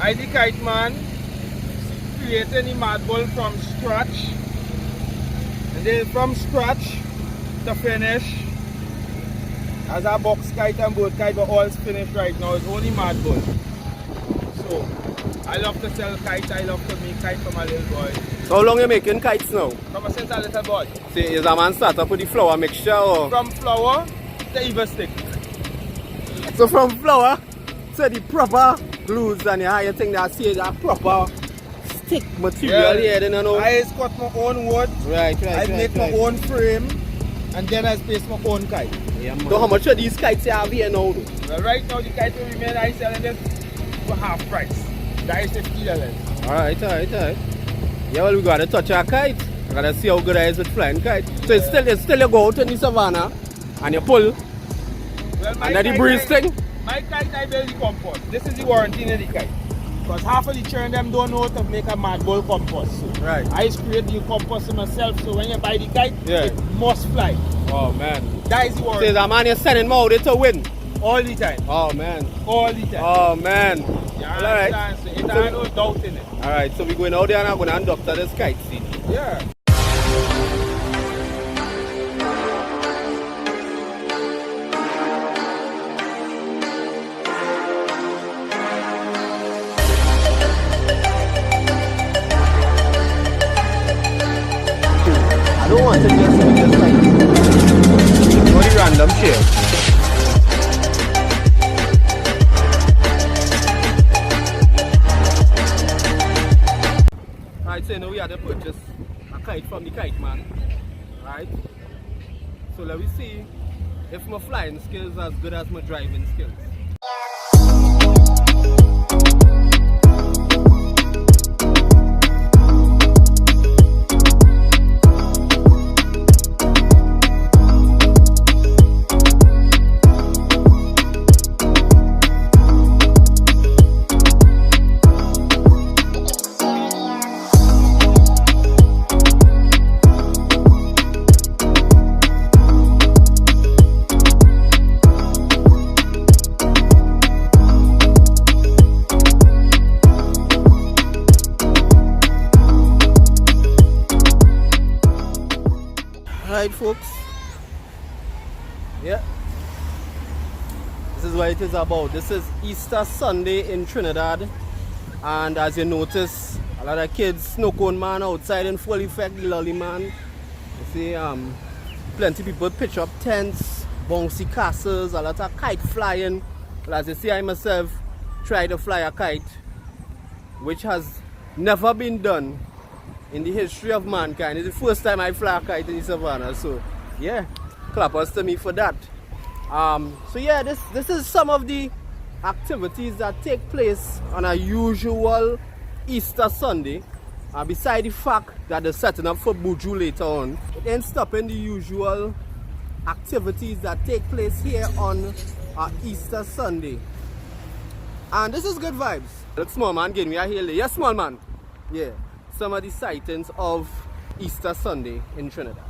I the kite man, creating the mad bull from scratch. And then from scratch to finish. As a box kite and boat kite, but all finished right now. It's only mad bull. So, I love to sell kites. I love to make kites from a little boy. So how long you making kites now? From since a little boy. See, is a man start up with the flour mixture or? From flour to even stick. So from flour to the proper glues and you think that see that proper stick material here, then you know. I cut my own wood. Right. I make my own frame. And then I space my own kite. Yeah, so how much of these kites you have here now? Well, right now the kite we made, I selling this for half price. That is $50. Alright. Yeah, well, we gotta touch our kite. We gotta see how good it is with flying kite. So it's still you go out in the savannah and you pull. Well, and then the breeze thing. My kite I build the compost. This is the warranty in the kite. Because half of the children them don't know how to make a mad bull compost. So right. I just create the compost myself, so when you buy the kite, it must fly. Oh man. That is the warranty. So the man you're sending them out to win? All the time. Oh man. All the time. Oh man. Yeah, well, alright. So it has no doubt in it. Alright, so we're going out there and I'm going to conduct this kite scene. Yeah. I don't want to just like very random shit. Alright, so now we had to purchase a kite from the kite man. Alright. So let me see if my flying skills are as good as my driving skills. Alright folks, yeah, this is what it is about. This is Easter Sunday in Trinidad, and as you notice, a lot of kids, snow cone man outside in full effect, the lolly man. You see, plenty people pitch up tents, bouncy castles, a lot of kite flying. Well, as you see, I myself try to fly a kite, which has never been done in the history of mankind. It's the first time I fly a kite in the savannah, so yeah, clappers to me for that. So yeah, this is some of the activities that take place on a usual Easter Sunday. Beside the fact that they're setting up for Buju later on, it ain't stopping the usual activities that take place here on Easter Sunday. And this is good vibes. Look, small man, give me a hail. Yes, small man. Yeah. Some of the sightings of Easter Sunday in Trinidad.